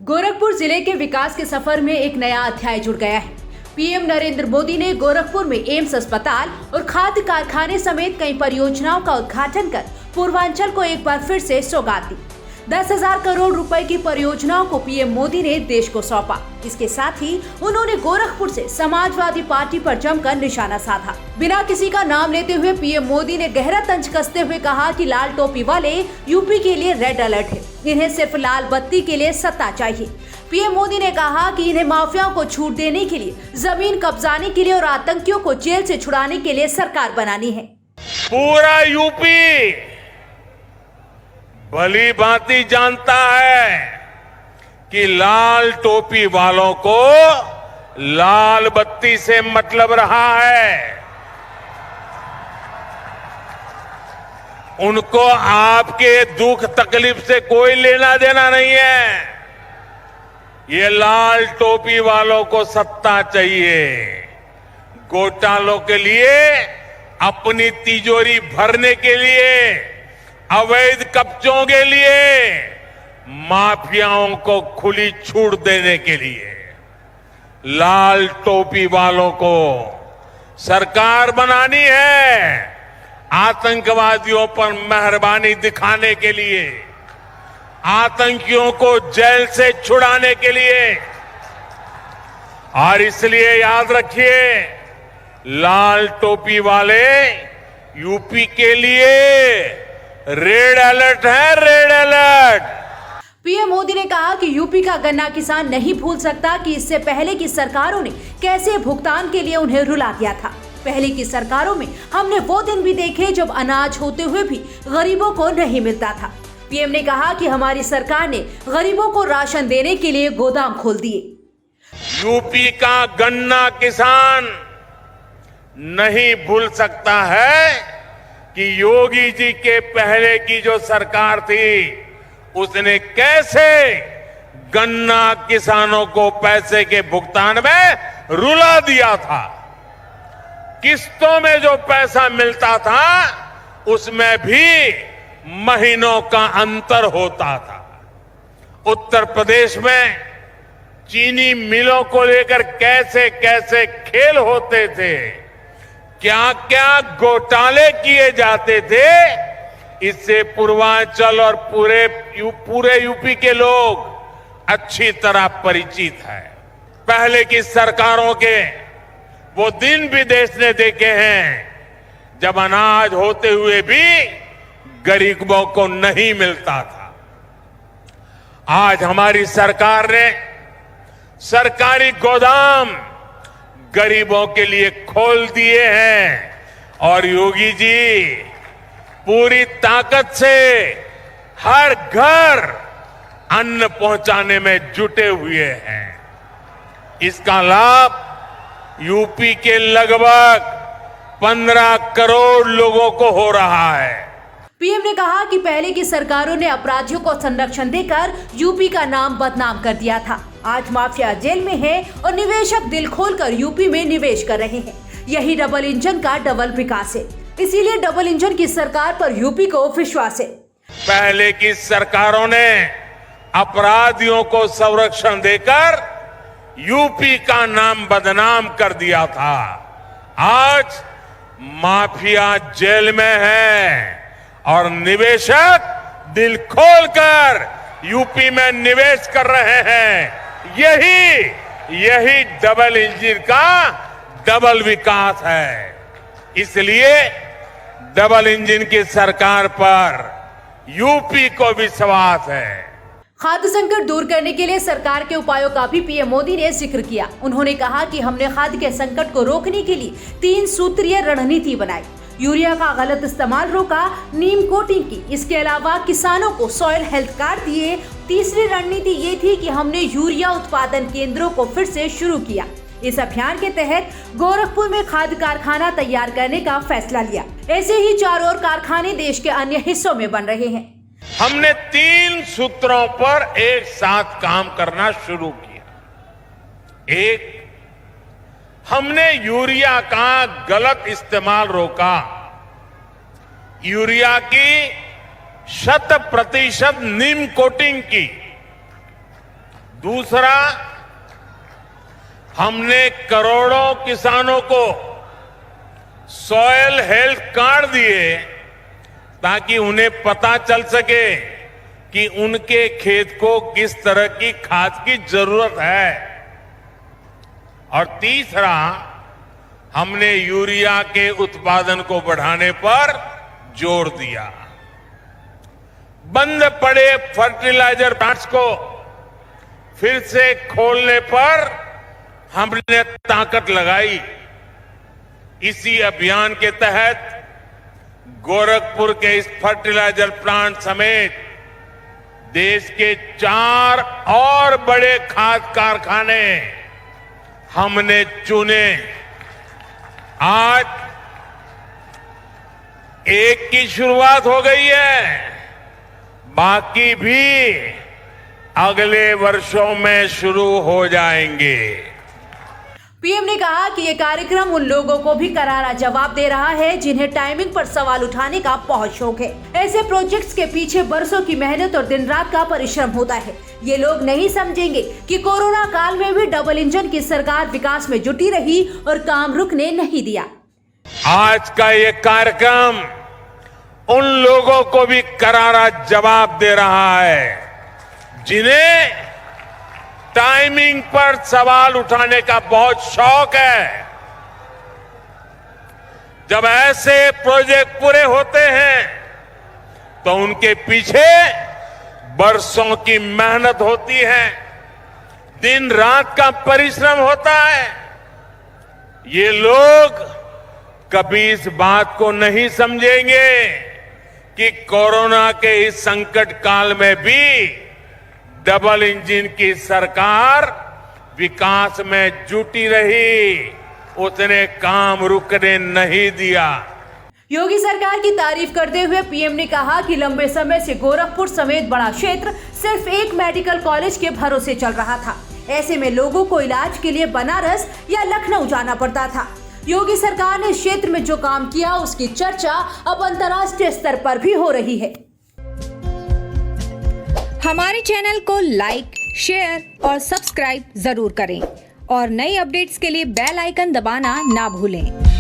गोरखपुर जिले के विकास के सफर में एक नया अध्याय जुड़ गया है। पीएम नरेंद्र मोदी ने गोरखपुर में एम्स अस्पताल और खाद्य कारखाने समेत कई परियोजनाओं का उद्घाटन कर पूर्वांचल को एक बार फिर से सौगात दी। 10,000 करोड़ रुपए की परियोजनाओं को पीएम मोदी ने देश को सौंपा। इसके साथ ही उन्होंने गोरखपुर से समाजवादी पार्टी पर जमकर निशाना साधा। बिना किसी का नाम लेते हुए पीएम मोदी ने गहरा तंज कसते हुए कहा कि लाल टोपी वाले यूपी के लिए रेड अलर्ट है, इन्हें सिर्फ लाल बत्ती के लिए सत्ता चाहिए। पीएम मोदी ने कहा कि इन्हें माफियाओं को छूट देने के लिए, जमीन कब्जाने के लिए और आतंकियों को जेल से छुड़ाने के लिए सरकार बनानी है। पूरा यूपी भली भांति जानता है कि लाल टोपी वालों को लाल बत्ती से मतलब रहा है। उनको आपके दुख तकलीफ से कोई लेना देना नहीं है। ये लाल टोपी वालों को सत्ता चाहिए। घोटालों के लिए, अपनी तिजोरी भरने के लिए, अवैध कब्जों के लिए, माफियाओं को खुली छूट देने के लिए लाल टोपी वालों को सरकार बनानी है। आतंकवादियों पर मेहरबानी दिखाने के लिए, आतंकियों को जेल से छुड़ाने के लिए। और इसलिए याद रखिए, लाल टोपी वाले यूपी के लिए रेड अलर्ट है, रेड अलर्ट। पीएम मोदी ने कहा कि यूपी का गन्ना किसान नहीं भूल सकता कि इससे पहले की सरकारों ने कैसे भुगतान के लिए उन्हें रुला दिया था। पहले की सरकारों में हमने वो दिन भी देखे जब अनाज होते हुए भी गरीबों को नहीं मिलता था। पीएम ने कहा कि हमारी सरकार ने गरीबों को राशन देने के लिए गोदाम खोल दिए। यूपी का गन्ना किसान नहीं भूल सकता है कि योगी जी के पहले की जो सरकार थी, उसने कैसे गन्ना किसानों को पैसे के भुगतान में रुला दिया था। किस्तों में जो पैसा मिलता था, उसमें भी महीनों का अंतर होता था। उत्तर प्रदेश में चीनी मिलों को लेकर कैसे कैसे खेल होते थे, क्या क्या घोटाले किए जाते थे, इससे पूर्वांचल और पूरे यूपी के लोग अच्छी तरह परिचित है। पहले की सरकारों के वो दिन भी देश ने देखे हैं जब अनाज होते हुए भी गरीबों को नहीं मिलता था। आज हमारी सरकार ने सरकारी गोदाम गरीबों के लिए खोल दिए हैं और योगी जी पूरी ताकत से हर घर अन्न पहुंचाने में जुटे हुए हैं। इसका लाभ यूपी के लगभग 15 करोड़ लोगों को हो रहा है। पीएम ने कहा कि पहले की सरकारों ने अपराधियों को संरक्षण देकर यूपी का नाम बदनाम कर दिया था। आज माफिया जेल में है और निवेशक दिल खोलकर यूपी में निवेश कर रहे हैं। यही डबल इंजन का डबल विकास है। इसीलिए डबल इंजन की सरकार पर यूपी को विश्वास है। पहले की सरकारों ने अपराधियों को संरक्षण देकर यूपी का नाम बदनाम कर दिया था। आज माफिया जेल में है और निवेशक दिल खोलकर यूपी में निवेश कर रहे हैं। यही डबल इंजन का डबल विकास है। इसलिए डबल इंजन की सरकार पर यूपी को विश्वास है। खाद्य संकट दूर करने के लिए सरकार के उपायों का भी पीएम मोदी ने जिक्र किया। उन्होंने कहा कि हमने खाद्य के संकट को रोकने के लिए 3 सूत्रीय रणनीति बनाई। यूरिया का गलत इस्तेमाल रोका, नीम कोटिंग की, इसके अलावा किसानों को सॉइल हेल्थ कार्ड दिए। तीसरी रणनीति ये थी कि हमने यूरिया उत्पादन केंद्रों को फिर से शुरू किया। इस अभियान के तहत गोरखपुर में खाद्य कारखाना तैयार करने का फैसला लिया। ऐसे ही 4 और कारखाने देश के अन्य हिस्सों में बन रहे हैं। हमने 3 सूत्रों पर एक साथ काम करना शुरू किया। एक, हमने यूरिया का गलत इस्तेमाल रोका। यूरिया की 100% नीम कोटिंग की। दूसरा, हमने करोड़ों किसानों को सॉयल हेल्थ कार्ड दिए ताकि उन्हें पता चल सके कि उनके खेत को किस तरह की खाद की जरूरत है। और तीसरा, हमने यूरिया के उत्पादन को बढ़ाने पर जोर दिया। बंद पड़े फर्टिलाइजर प्लांट्स को फिर से खोलने पर हमने ताकत लगाई। इसी अभियान के तहत गोरखपुर के इस फर्टिलाइजर प्लांट समेत देश के 4 और बड़े खाद कारखाने हमने चुने। आज एक की शुरुआत हो गई है, बाकी भी अगले वर्षों में शुरू हो जाएंगे। पीएम ने कहा कि ये कार्यक्रम उन लोगों को भी करारा जवाब दे रहा है जिन्हें टाइमिंग पर सवाल उठाने का बहुत शौक है। ऐसे प्रोजेक्ट्स के पीछे बरसों की मेहनत और दिन रात का परिश्रम होता है। ये लोग नहीं समझेंगे कि कोरोना काल में भी डबल इंजन की सरकार विकास में जुटी रही और काम रुकने नहीं दिया। आज का ये कार्यक्रम उन लोगों को भी करारा जवाब दे रहा है जिन्हें टाइमिंग पर सवाल उठाने का बहुत शौक है। जब ऐसे प्रोजेक्ट पूरे होते हैं तो उनके पीछे बरसों की मेहनत होती है, दिन रात का परिश्रम होता है। ये लोग कभी इस बात को नहीं समझेंगे कि कोरोना के इस संकट काल में भी डबल इंजन की सरकार विकास में जुटी रही, उसने काम रुकने नहीं दिया। योगी सरकार की तारीफ करते हुए पीएम ने कहा कि लंबे समय से गोरखपुर समेत बड़ा क्षेत्र सिर्फ एक मेडिकल कॉलेज के भरोसे चल रहा था। ऐसे में लोगों को इलाज के लिए बनारस या लखनऊ जाना पड़ता था। योगी सरकार ने इस क्षेत्र में जो काम किया उसकी चर्चा अब अंतर्राष्ट्रीय स्तर पर भी हो रही है। हमारे चैनल को लाइक, शेयर और सब्सक्राइब जरूर करें और नई अपडेट्स के लिए बेल आइकन दबाना ना भूलें।